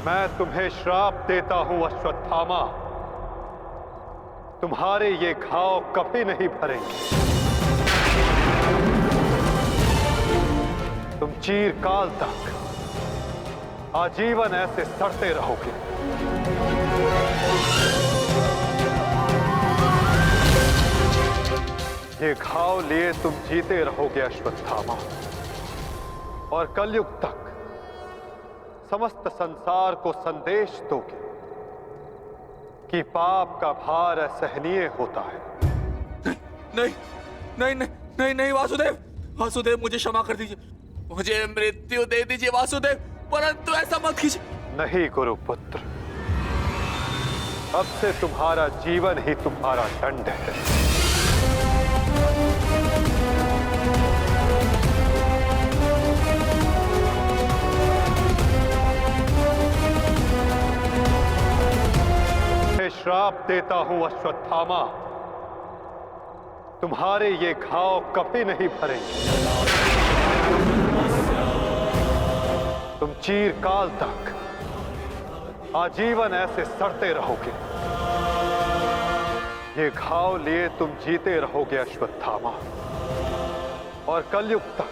मैं तुम्हें श्राप देता हूं अश्वत्थामा, तुम्हारे ये घाव कभी नहीं भरेंगे। तुम चीरकाल तक आजीवन ऐसे सड़ते रहोगे। ये घाव लिए तुम जीते रहोगे अश्वत्थामा, और कलयुग तक समस्त संसार को संदेश दोगे कि पाप का भार असहनीय होता है। नहीं नहीं नहीं नहीं नहीं वासुदेव, वासुदेव मुझे क्षमा कर दीजिए, मुझे मृत्यु दे दीजिए वासुदेव, परंतु ऐसा मत कीजिए। नहीं गुरुपुत्र, अब से तुम्हारा जीवन ही तुम्हारा दंड है। श्राप देता हूं अश्वत्थामा, तुम्हारे ये घाव कभी नहीं भरेंगे। तुम चीरकाल तक आजीवन ऐसे सड़ते रहोगे। ये घाव लिए तुम जीते रहोगे अश्वत्थामा, और कलयुग तक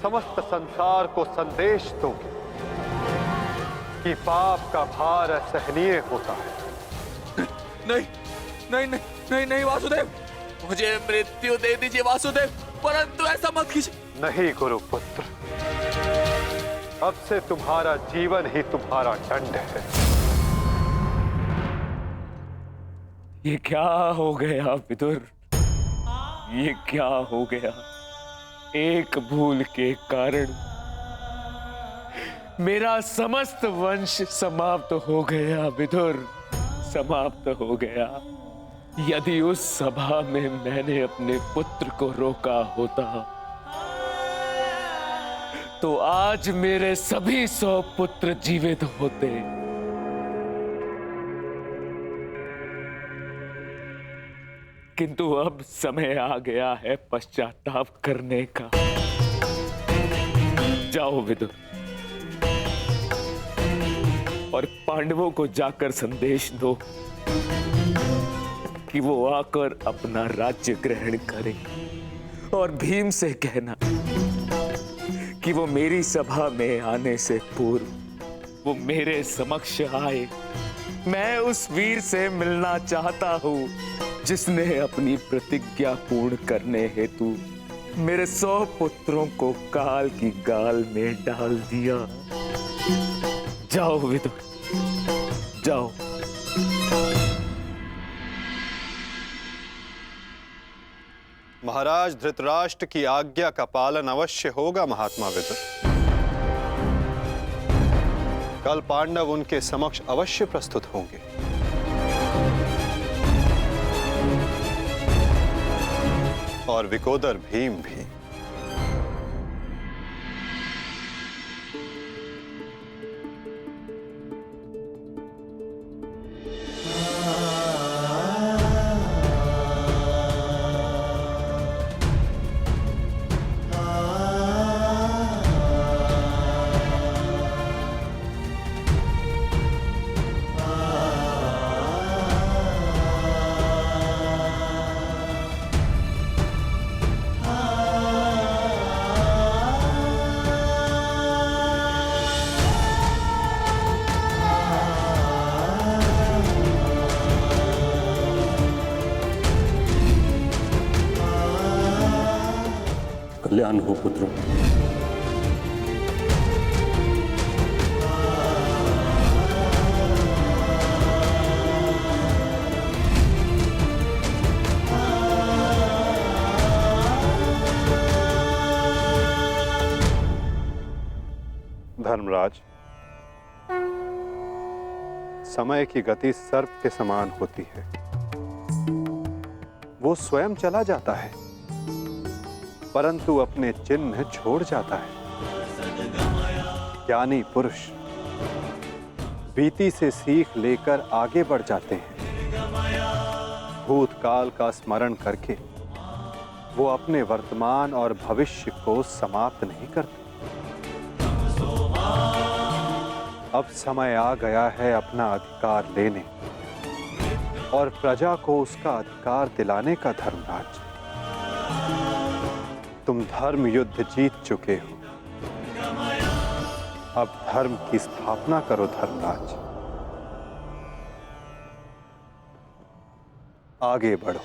समस्त संसार को संदेश दोगे कि पाप का भार असहनीय होता है। नहीं नहीं नहीं नहीं नहीं वासुदेव, मुझे मृत्यु दे दीजिए वासुदेव, परंतु ऐसा मत कीजिए। नहीं गुरुपुत्र, अब से तुम्हारा जीवन ही तुम्हारा दंड है। ये क्या हो गया विदुर, ये क्या हो गया? एक भूल के कारण मेरा समस्त वंश समाप्त हो गया विदुर, समाप्त हो गया। यदि उस सभा में मैंने अपने पुत्र को रोका होता तो आज मेरे सभी 100 पुत्र जीवित होते। किंतु अब समय आ गया है पश्चाताप करने का। जाओ विदुर, और पांडवों को जाकर संदेश दो कि वो आकर अपना राज्य ग्रहण करें, और भीम से कहना कि वो मेरी सभा में आने से पूर्व वो मेरे समक्ष आए। मैं उस वीर से मिलना चाहता हूं जिसने अपनी प्रतिज्ञा पूर्ण करने हेतु मेरे 100 पुत्रों को काल की गाल में डाल दिया। जाओ विदुर, जाओ। महाराज धृतराष्ट्र की आज्ञा का पालन अवश्य होगा महात्मा विदुर। कल पांडव उनके समक्ष अवश्य प्रस्तुत होंगे। और विकोदर भीम भी। कल्याण हो पुत्रों। धर्मराज, समय की गति सर्प के समान होती है। वो स्वयं चला जाता है परंतु अपने चिन्ह छोड़ जाता है। ज्ञानी पुरुष बीती से सीख लेकर आगे बढ़ जाते हैं। भूतकाल का स्मरण करके वो अपने वर्तमान और भविष्य को समाप्त नहीं करते। अब समय आ गया है अपना अधिकार लेने और प्रजा को उसका अधिकार दिलाने का, धर्मराज। तुम धर्म युद्ध जीत चुके हो, अब धर्म की स्थापना करो, धर्मराज। आगे बढ़ो।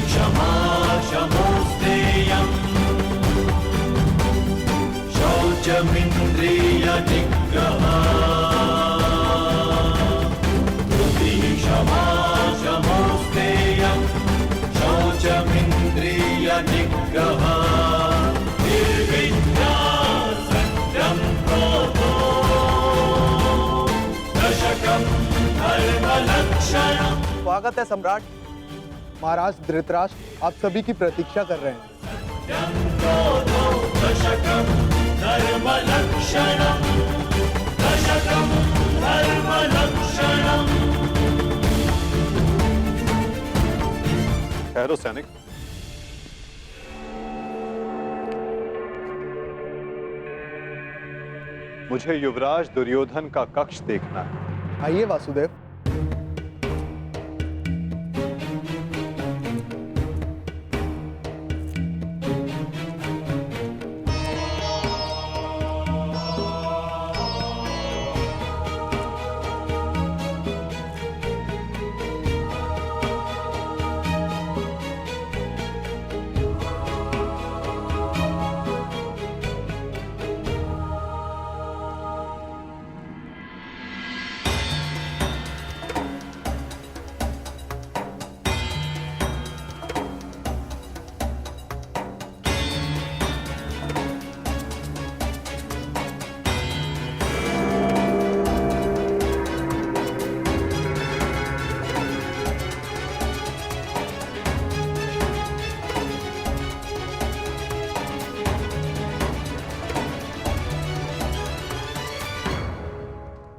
क्षमा क्षमोस्तेयम् शौचमिन्द्रिय निग्रहा क्षमा क्षमोस्तेयम् शौचमिन्द्रिय निग्रहा निर्विद्या सत्यं क्रोधो दशकं धर्मलक्षणम्। स्वागत है सम्राट। महाराज धृतराष्ट्र आप सभी की प्रतीक्षा कर रहे हैं। दशकं धर्मलक्षणम् दशकं धर्मलक्षणम्। ठहरो सैनिक। मुझे युवराज दुर्योधन का कक्ष देखना है। आइए वासुदेव।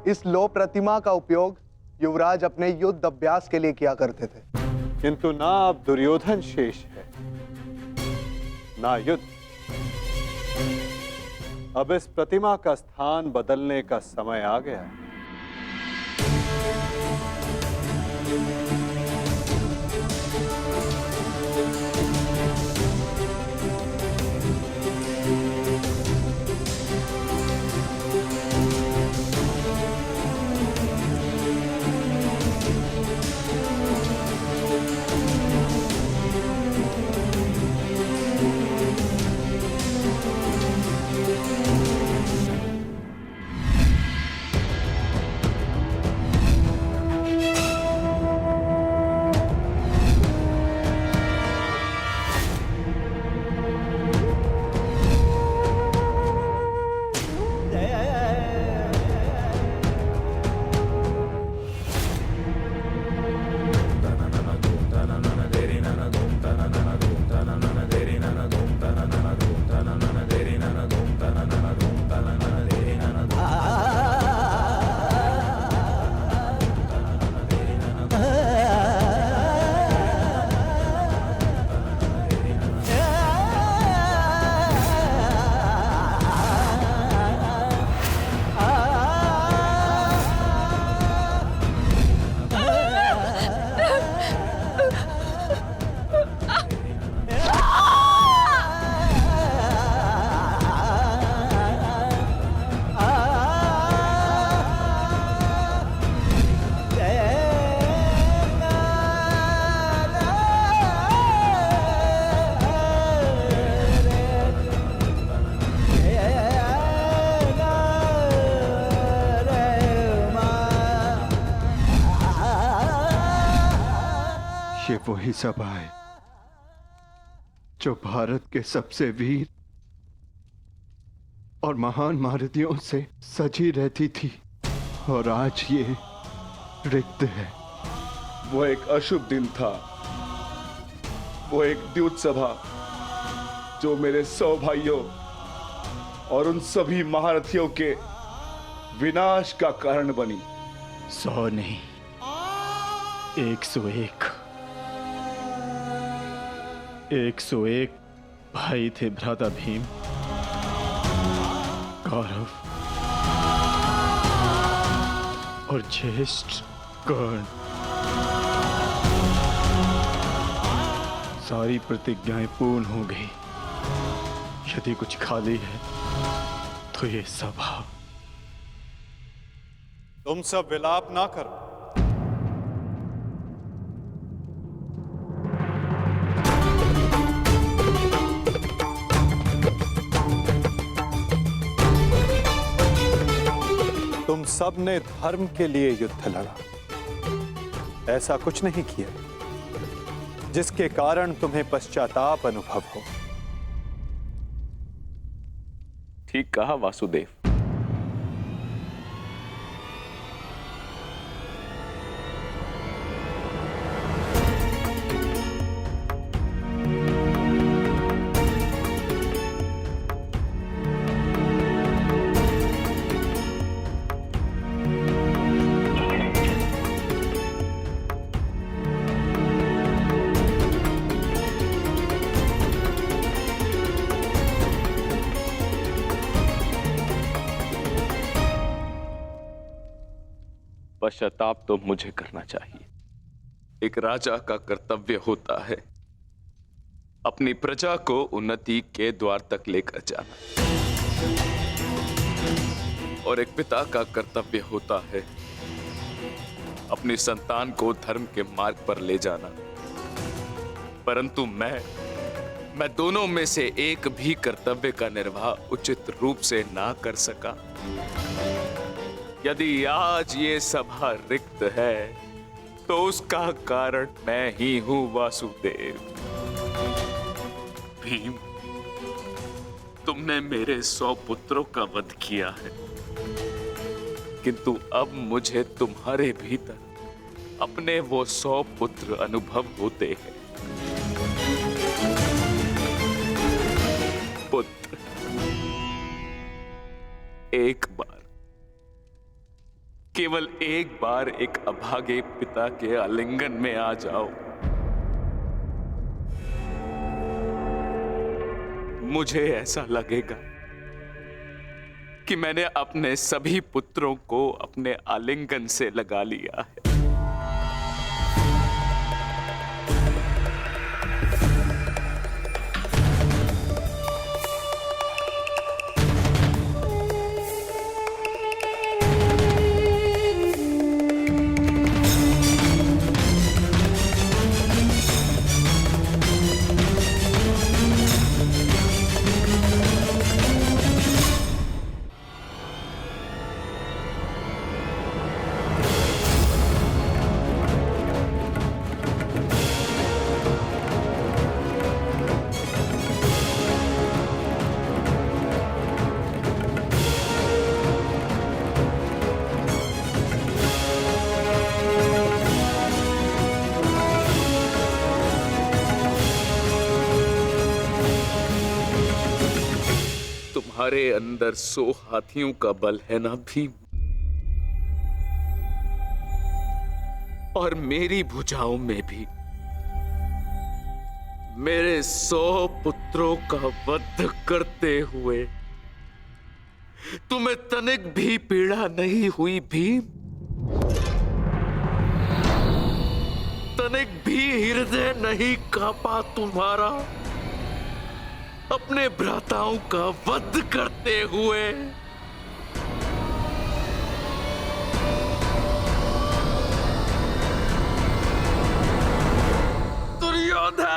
इस लौह प्रतिमा का उपयोग युवराज अपने युद्ध अभ्यास के लिए किया करते थे, किंतु ना अब दुर्योधन शेष है, ना युद्ध। अब इस प्रतिमा का स्थान बदलने का समय आ गया है। ये वही सभा है जो भारत के सबसे वीर और महान महारथियों से सजी रहती थी, और आज ये रिक्त है। वो एक अशुभ दिन था, वो एक द्यूत सभा जो मेरे 100 भाइयों और उन सभी महारथियों के विनाश का कारण बनी। 100 नहीं, 101। 101 भाई थे भ्राता भीम, कौरव और ज्येष्ठ कर्ण। सारी प्रतिज्ञाएं पूर्ण हो गई। यदि कुछ खाली है तो ये सभा। तुम सब विलाप ना करो। तुम सब ने धर्म के लिए युद्ध लड़ा, ऐसा कुछ नहीं किया जिसके कारण तुम्हें पश्चाताप अनुभव हो। ठीक कहा वासुदेव। पश्चाताप तो मुझे करना चाहिए। एक राजा का कर्तव्य होता है अपनी प्रजा को उन्नति के द्वार तक लेकर जाना, और एक पिता का कर्तव्य होता है अपनी संतान को धर्म के मार्ग पर ले जाना। परंतु मैं दोनों में से एक भी कर्तव्य का निर्वाह उचित रूप से ना कर सका। यदि आज ये सभा रिक्त है तो उसका कारण मैं ही हूं वासुदेव। भीम, तुमने मेरे 100 पुत्रों का वध किया है, किंतु अब मुझे तुम्हारे भीतर अपने वो 100 पुत्र अनुभव होते हैं। पुत्र, एक बार, केवल एक बार एक अभागे पिता के आलिंगन में आ जाओ। मुझे ऐसा लगेगा कि मैंने अपने सभी पुत्रों को अपने आलिंगन से लगा लिया है। तुम्हारे अंदर 100 हाथियों का बल है ना भीम, और मेरी भुजाओं में भी मेरे 100 पुत्रों का वध करते हुए तुम्हें तनिक भी पीड़ा नहीं हुई भीम? तनिक भी हृदय नहीं कांपा तुम्हारा अपने भ्राताओं का वध करते हुए? दुर्योधन,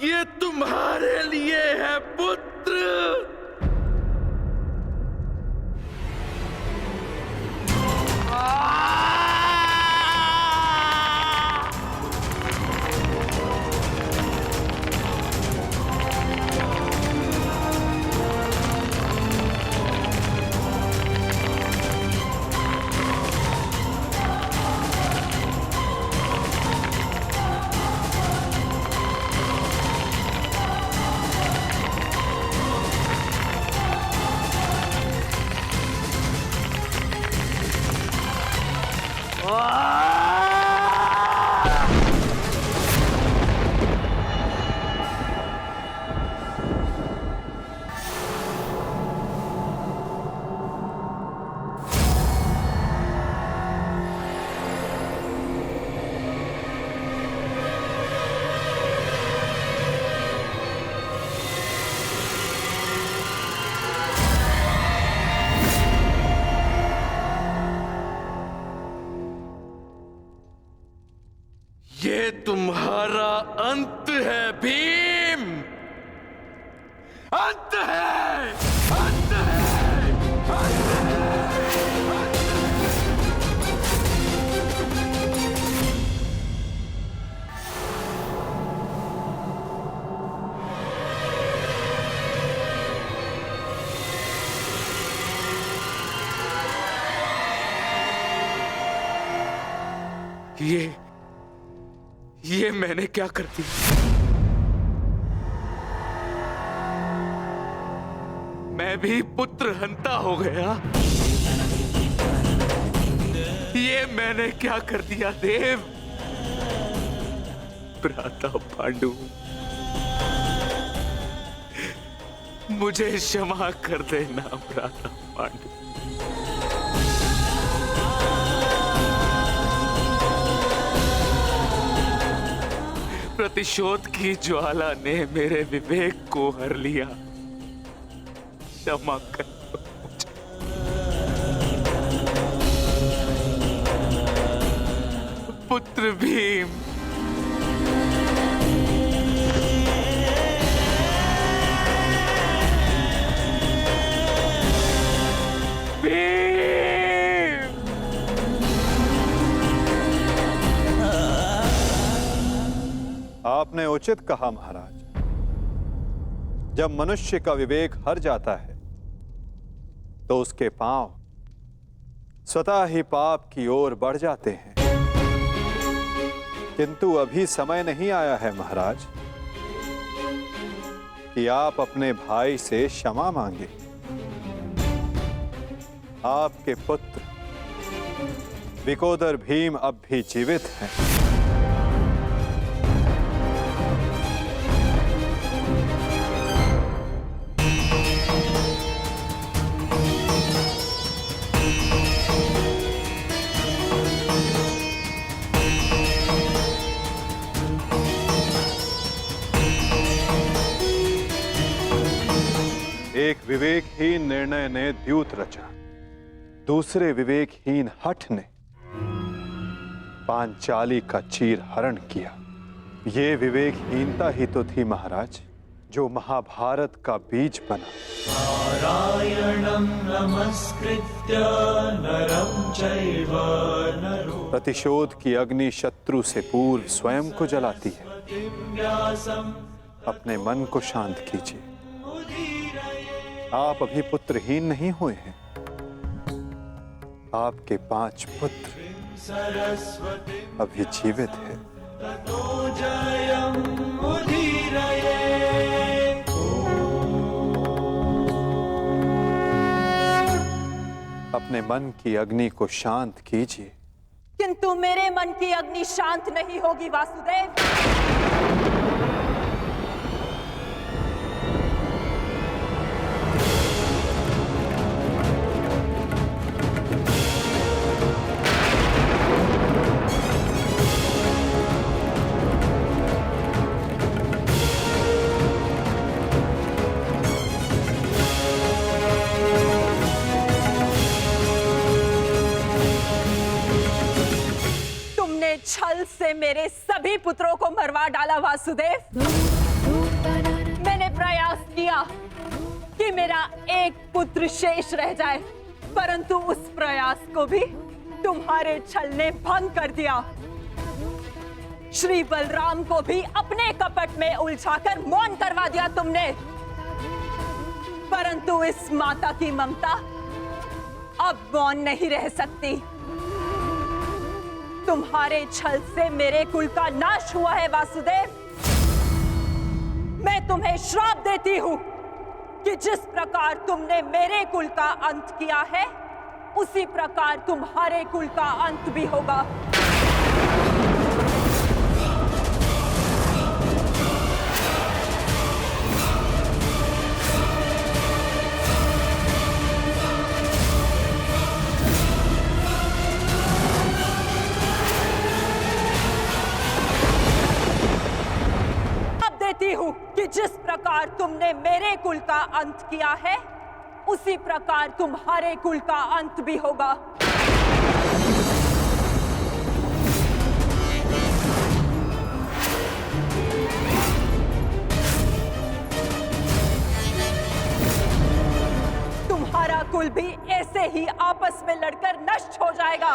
ये तुम्हारे लिए है पुत्र। ये तुम्हारा अंत है भीम, अंत है, अंत है, अंत है। ये मैंने क्या कर दिया? मैं भी पुत्र हंता हो गया। ये मैंने क्या कर दिया देव? भ्राता पांडु, मुझे क्षमा कर देना भ्राता पांडु। प्रतिशोध की ज्वाला ने मेरे विवेक को हर लिया। क्षमा कर दो मुझे। पुत्र भीम, आपने उचित कहा महाराज। जब मनुष्य का विवेक हर जाता है तो उसके पांव स्वतः ही पाप की ओर बढ़ जाते हैं। किंतु अभी समय नहीं आया है महाराज कि आप अपने भाई से क्षमा मांगे। आपके पुत्र विकोदर भीम अब भी जीवित हैं। एक विवेकहीन निर्णय ने द्यूत रचा, दूसरे विवेकहीन हठ ने पांचाली का चीर हरण किया। ये विवेकहीनता ही तो थी महाराज जो महाभारत का बीज बना। नारायणं नमस्कृत्य नरं चैव नरोत्तमं प्रतिशोध की अग्नि शत्रु से पूर्व स्वयं को जलाती है। व्यासं अपने मन को शांत कीजिए। आप अभी पुत्रहीन नहीं हुए हैं। आपके 5 पुत्र सरस्वती अभी जीवित हैं। ततो जयं मुदीरये। अपने मन की अग्नि को शांत कीजिए। किंतु मेरे मन की अग्नि शांत नहीं होगी वासुदेव। छल से मेरे सभी पुत्रों को मरवा डाला वासुदेव। मैंने प्रयास किया कि मेरा एक पुत्र शेष रह जाए, परंतु उस प्रयास को भी तुम्हारे छल ने भंग कर दिया। श्री बलराम को भी अपने कपट में उलझाकर मौन करवा दिया तुमने, परंतु इस माता की ममता अब मौन नहीं रह सकती। तुम्हारे छल से मेरे कुल का नाश हुआ है वासुदेव। मैं तुम्हें श्राप देती हूं कि जिस प्रकार तुमने मेरे कुल का अंत किया है, उसी प्रकार तुम्हारे कुल का अंत भी होगा। हूं कि जिस प्रकार तुमने मेरे कुल का अंत किया है, उसी प्रकार तुम्हारे कुल का अंत भी होगा। आपस में लड़कर नष्ट हो जाएगा।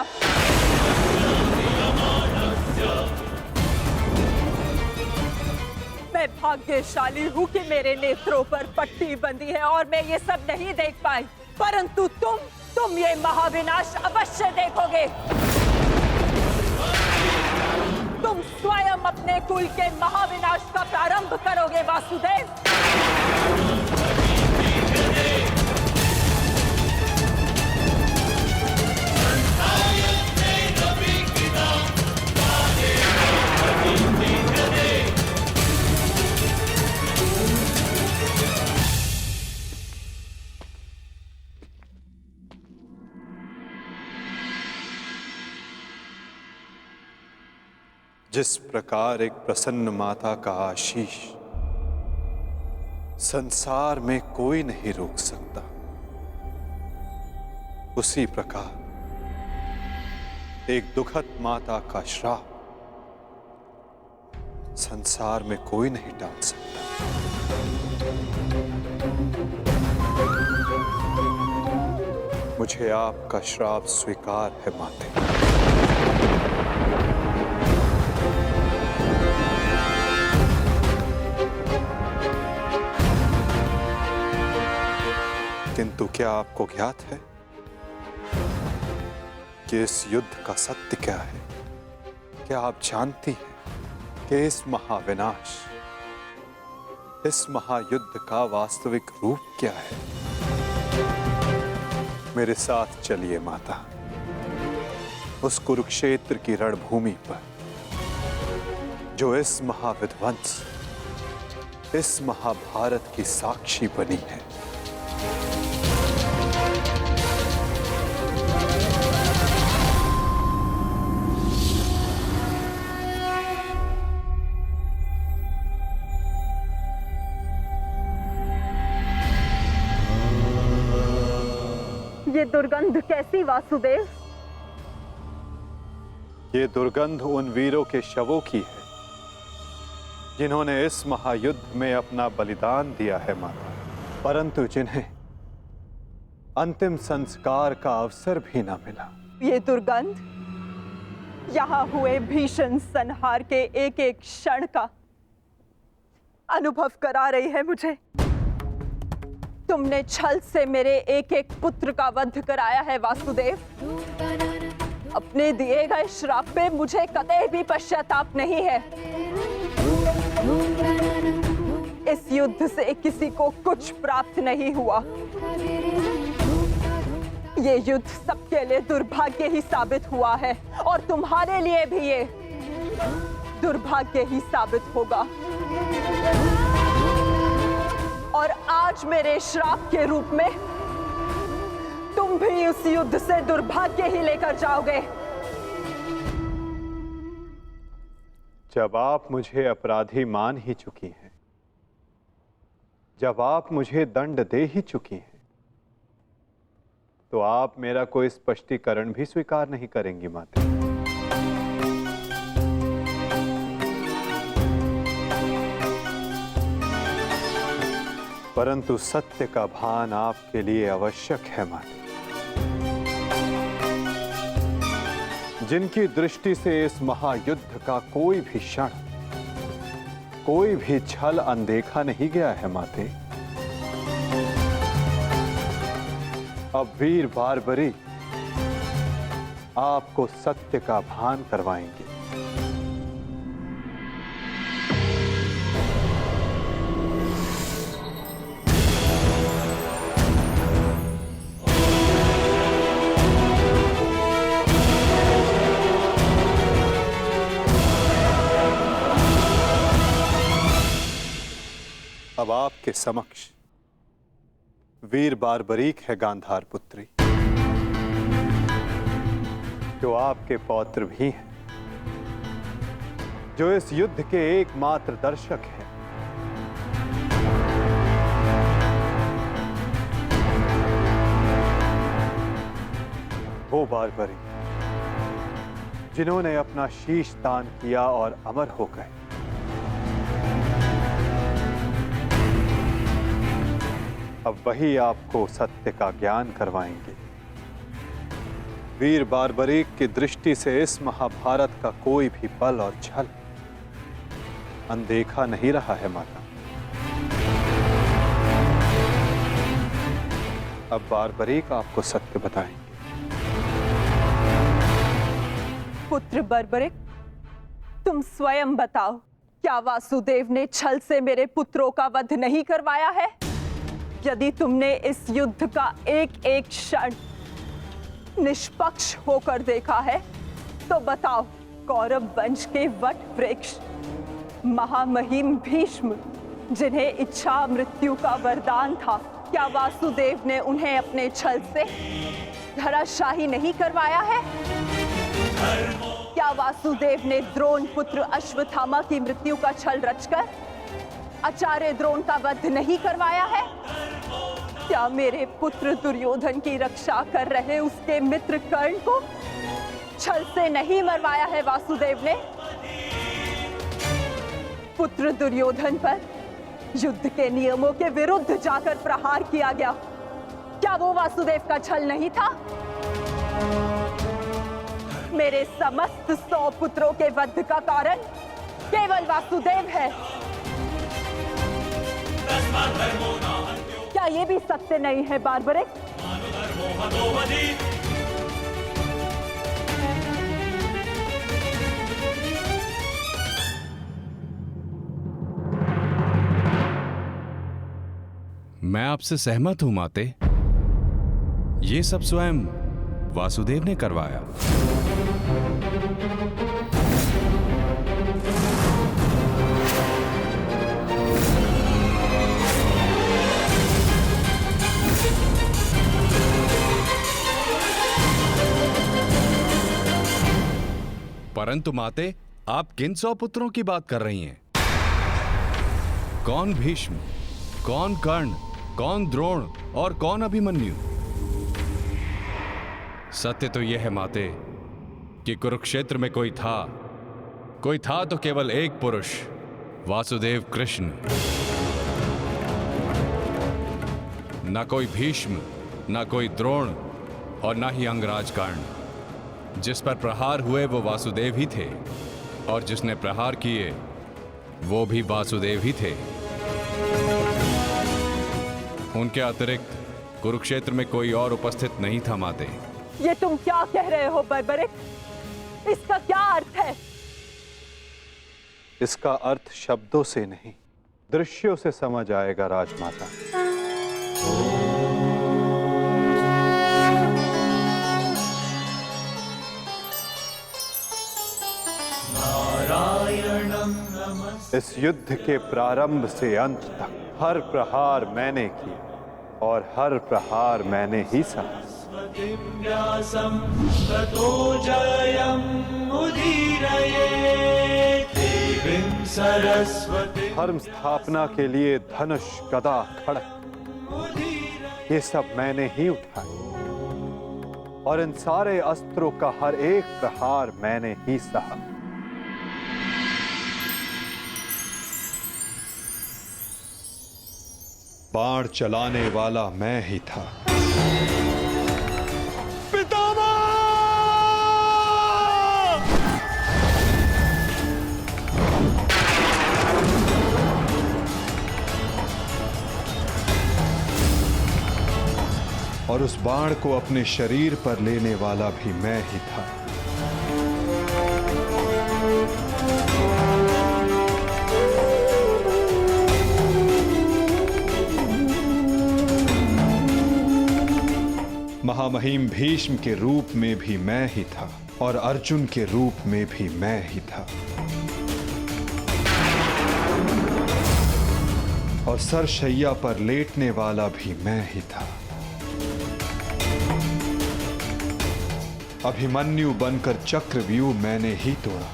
मैं भाग्यशाली हूँ कि मेरे नेत्रों पर पट्टी बंधी है और मैं ये सब नहीं देख पाई, परंतु तुम ये महाविनाश अवश्य देखोगे। तुम स्वयं अपने कुल के महाविनाश का प्रारंभ करोगे वासुदेव। जिस प्रकार एक प्रसन्न माता का आशीष संसार में कोई नहीं रोक सकता, उसी प्रकार एक दुखद माता का श्राप संसार में कोई नहीं टाल सकता। मुझे आपका श्राप स्वीकार है माते। किंतु क्या आपको ज्ञात है कि इस युद्ध का सत्य क्या है? क्या आप जानती हैं कि इस महाविनाश, इस महायुद्ध का वास्तविक रूप क्या है? मेरे साथ चलिए माता, उस कुरुक्षेत्र की रणभूमि पर जो इस महाविध्वंस, इस महाभारत की साक्षी बनी है। ये दुर्गंध कैसी वासुदेव? ये दुर्गंध उन वीरों के शवों की है जिन्होंने इस महायुद्ध में अपना बलिदान दिया है माता, परंतु जिन्हें अंतिम संस्कार का अवसर भी ना मिला। ये दुर्गंध यहाँ हुए भीषण संहार के एक एक क्षण का अनुभव करा रही है मुझे। तुमने छल से मेरे एक एक पुत्र का वध कराया है वासुदेव। अपने दिए गए श्राप पे मुझे कतई भी पश्चाताप नहीं है। इस युद्ध से किसी को कुछ प्राप्त नहीं हुआ। ये युद्ध सबके लिए दुर्भाग्य ही साबित हुआ है और तुम्हारे लिए भी ये दुर्भाग्य ही साबित होगा। और आज मेरे श्राप के रूप में तुम भी उस युद्ध से दुर्भाग्य ही लेकर जाओगे। जब आप मुझे अपराधी मान ही चुकी हैं, जब आप मुझे दंड दे ही चुकी हैं, तो आप मेरा कोई स्पष्टीकरण भी स्वीकार नहीं करेंगी माता। परंतु सत्य का भान आपके लिए आवश्यक है माता। जिनकी दृष्टि से इस महायुद्ध का कोई भी क्षण, कोई भी छल अनदेखा नहीं गया है माते, अब वीर बारबरी आपको सत्य का भान करवाएंगे। अब आपके समक्ष वीर बारबरीक है गांधार पुत्री, जो आपके पौत्र भी हैं, जो इस युद्ध के एकमात्र दर्शक हैं। वो बारबरी जिन्होंने अपना शीश दान किया और अमर हो गए। अब वही आपको सत्य का ज्ञान करवाएंगे। वीर बार्बरीक की दृष्टि से इस महाभारत का कोई भी बल और छल अनदेखा नहीं रहा है माता। अब बार्बरीक आपको सत्य बताएंगे। पुत्र बर्बरिक, तुम स्वयं बताओ, क्या वासुदेव ने छल से मेरे पुत्रों का वध नहीं करवाया है? यदि तुमने इस युद्ध का एक एक क्षण निष्पक्ष होकर देखा है तो बताओ, कौरव वंश के वट वृक्ष महामहिम भीष्म, जिन्हें इच्छा मृत्यु का वरदान था, क्या वासुदेव ने उन्हें अपने छल से धराशाही नहीं करवाया है? क्या वासुदेव ने द्रोण पुत्र अश्वत्थामा की मृत्यु का छल रचकर आचार्य द्रोण का वध नहीं करवाया है? क्या मेरे पुत्र दुर्योधन की रक्षा कर रहे उसके मित्र कर्ण को छल से नहीं मरवाया है वासुदेव ने? पुत्र दुर्योधन पर युद्ध के नियमों के विरुद्ध जाकर प्रहार किया गया, क्या वो वासुदेव का छल नहीं था? मेरे समस्त 100 पुत्रों के वध का कारण केवल वासुदेव है। क्या ये भी सत्य नहीं है बार्बरिक? मैं आपसे सहमत हूं माते। ये सब स्वयं वासुदेव ने करवाया। परंतु माते, आप किन 100 पुत्रों की बात कर रही हैं? कौन भीष्म, कौन कर्ण, कौन द्रोण और कौन अभिमन्यु? सत्य तो यह है माते कि कुरुक्षेत्र में कोई था तो केवल एक पुरुष, वासुदेव कृष्ण। न कोई भीष्म, न कोई द्रोण और न ही अंगराज कर्ण। जिस पर प्रहार हुए वो वासुदेव ही थे, और जिसने प्रहार किए वो भी वासुदेव ही थे। उनके अतिरिक्त कुरुक्षेत्र में कोई और उपस्थित नहीं था माते। ये तुम क्या कह रहे हो बर्बरिक? इसका क्या अर्थ है? इसका अर्थ शब्दों से नहीं, दृश्यों से समझ आएगा राजमाता। इस युद्ध के प्रारंभ से अंत तक हर प्रहार मैंने किया और हर प्रहार मैंने ही सहा। व्यासं ततो जयम् उदीरये देवीं सरस्वती। धर्म स्थापना के लिए धनुष, गदा, खड्ग, ये सब मैंने ही उठाए और इन सारे अस्त्रों का हर एक प्रहार मैंने ही सहा। बाण चलाने वाला मैं ही था। पितामह! और उस बाण को अपने शरीर पर लेने वाला भी मैं ही था। महामहिम भीष्म के रूप में भी मैं ही था और अर्जुन के रूप में भी मैं ही था। और सरशैया पर लेटने वाला भी मैं ही था। अभिमन्यु बनकर चक्रव्यूह मैंने ही तोड़ा।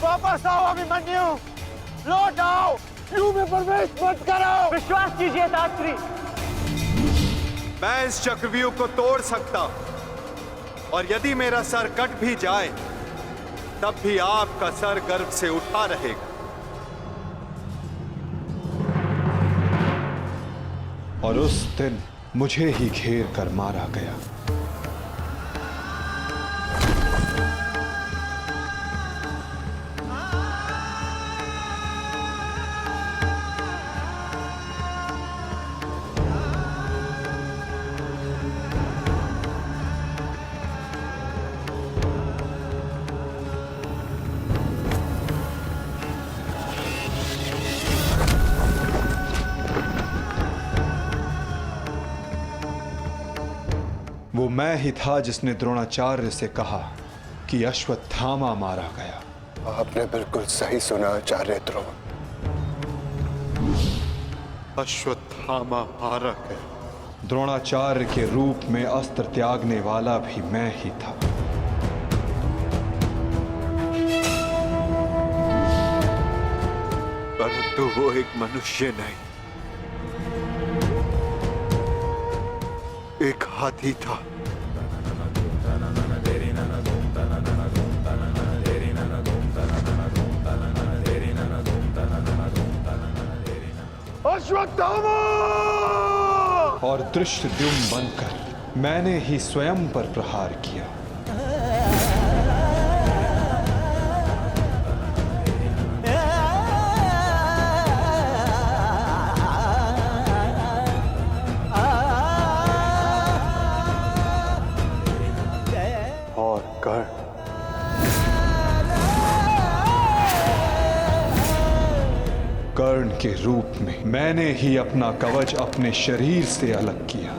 वापस आओ अभिमन्यु, लौट आओ, यूं में प्रवेश मत करो। विश्वास कीजिए दात्री, मैं इस चक्रव्यूह को तोड़ सकता और यदि मेरा सर कट भी जाए तब भी आपका सर गर्व से उठा रहेगा। और उस दिन मुझे ही घेर कर मारा गया। वो मैं ही था जिसने द्रोणाचार्य से कहा कि अश्वत्थामा मारा गया। आपने बिल्कुल सही सुना आचार्य द्रोण। अश्वत्थामा मारा गया। द्रोणाचार्य के रूप में अस्त्र त्यागने वाला भी मैं ही था। परंतु वो एक मनुष्य नहीं, एक हाथी था। अश्वत्थामा! और धृष्टद्युम्न बनकर मैंने ही स्वयं पर प्रहार किया। और कर्ण कर्ण के रूप में मैंने ही अपना कवच अपने शरीर से अलग किया।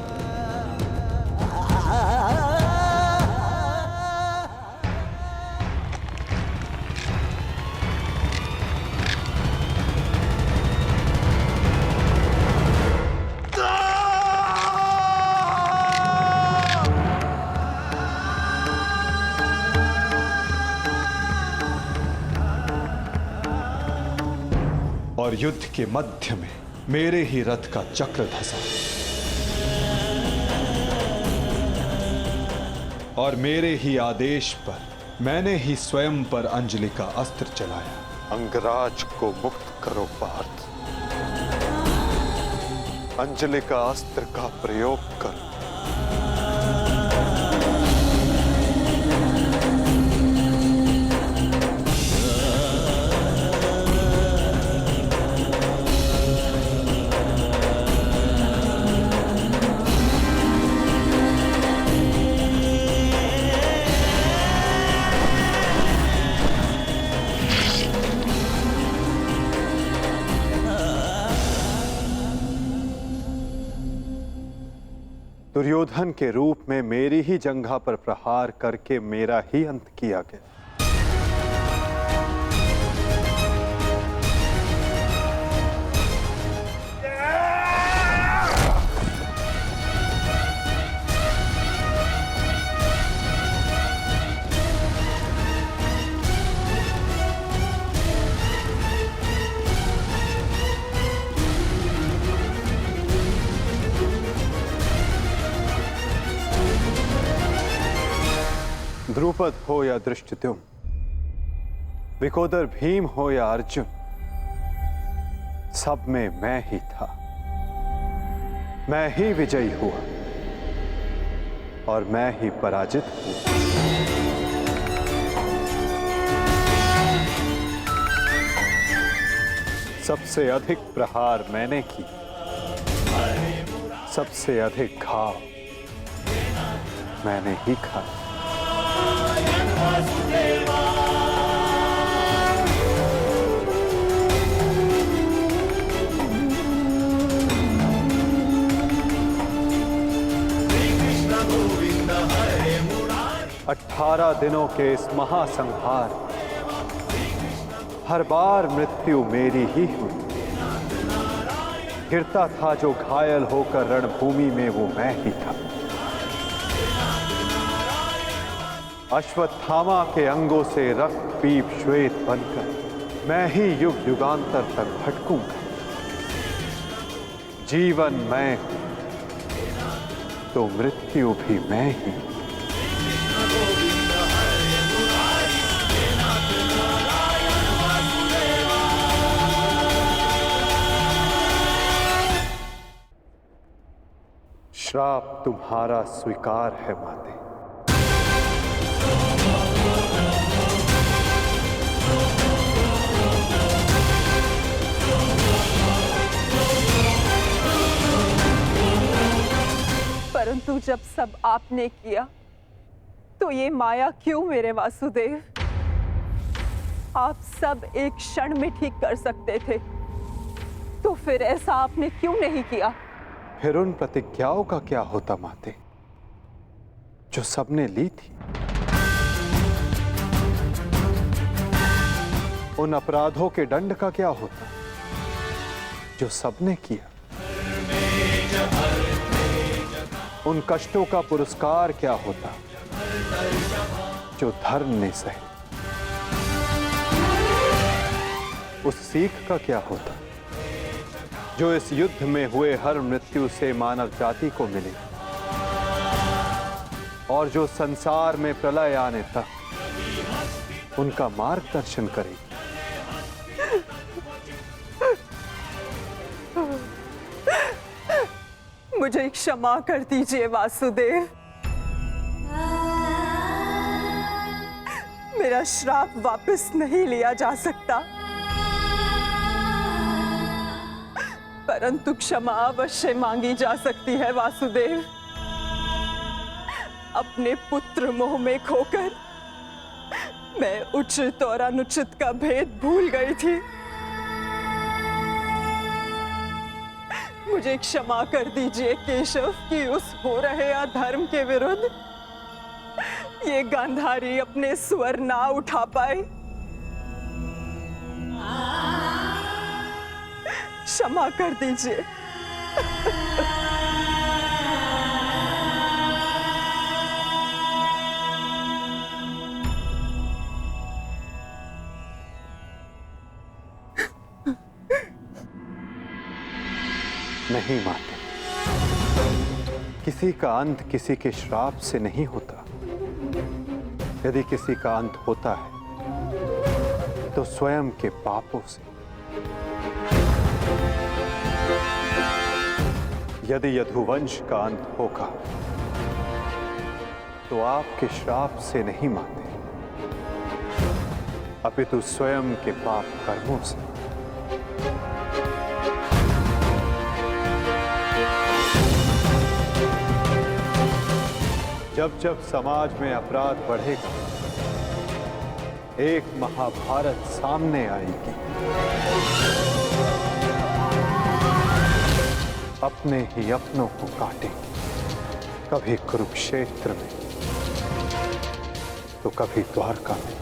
और युद्ध के मध्य में मेरे ही रथ का चक्र धंसा और मेरे ही आदेश पर मैंने ही स्वयं पर अंजलि का अस्त्र चलाया। अंगराज को मुक्त करो पार्थ। अंजलि का अस्त्र का प्रयोग करो। दुर्योधन के रूप में मेरी ही जंघा पर प्रहार करके मेरा ही अंत किया गया। द्रुपद हो या धृष्टद्युम्न, विकोदर भीम हो या अर्जुन, सब में मैं ही था। मैं ही विजयी हुआ और मैं ही पराजित हुआ। सबसे अधिक प्रहार मैंने की, सबसे अधिक घाव मैंने ही खाया। 18 दिनों के इस महासंहार हर बार मृत्यु मेरी ही हुई। गिरता था जो घायल होकर रणभूमि में वो मैं ही था। अश्वत्थामा के अंगों से रक्त पीप श्वेत बनकर मैं ही युग युगांतर तक भटकूंगा। जीवन मैं तो मृत्यु भी मैं ही। श्राप तुम्हारा स्वीकार है माते। परंतु जब सब आपने किया तो ये माया क्यों मेरे वासुदेव? आप सब एक क्षण में ठीक कर सकते थे, तो फिर ऐसा आपने क्यों नहीं किया? फिर उन प्रतिज्ञाओं का क्या होता माते, जो सबने ली थी? उन अपराधों के दंड का क्या होता, जो सबने किया? उन कष्टों का पुरस्कार क्या होता, जो धर्म ने सहे? उस सीख का क्या होता, जो इस युद्ध में हुए हर मृत्यु से मानव जाति को मिले और जो संसार में प्रलय आने तक उनका मार्गदर्शन करेगी? मुझे क्षमा कर दीजिए वासुदेव। मेरा श्राप वापस नहीं लिया जा सकता, परंतु क्षमा अवश्य मांगी जा सकती है वासुदेव। अपने पुत्र मोह में खोकर मैं उचित और अनुचित का भेद भूल गई थी। मुझे क्षमा कर दीजिए केशव कि उस हो रहे अधर्म के विरुद्ध ये गांधारी अपने स्वर ना उठा पाए। क्षमा कर दीजिए। नहीं माते, किसी का अंत किसी के श्राप से नहीं होता। यदि किसी का अंत होता है तो स्वयं के पापों से। यदि यदुवंश का अंत होगा तो आपके श्राप से नहीं माते, अपितु स्वयं के पाप कर्मों से। जब जब समाज में अपराध बढ़ेगा, एक महाभारत सामने आएगी। अपने ही अपनों को काटेंगे, कभी कुरुक्षेत्र में तो कभी द्वारका में।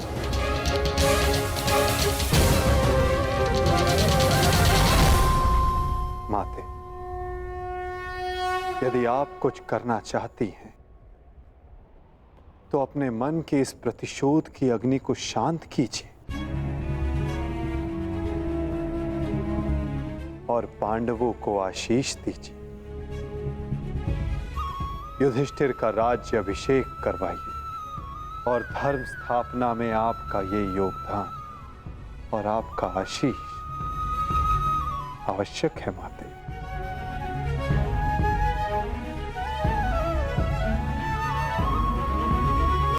माते, यदि आप कुछ करना चाहती हैं तो अपने मन के इस प्रतिशोध की अग्नि को शांत कीजिए और पांडवों को आशीष दीजिए। युधिष्ठिर का राज्य अभिषेक करवाइए और धर्म स्थापना में आपका ये योगदान और आपका आशीष आवश्यक है माते।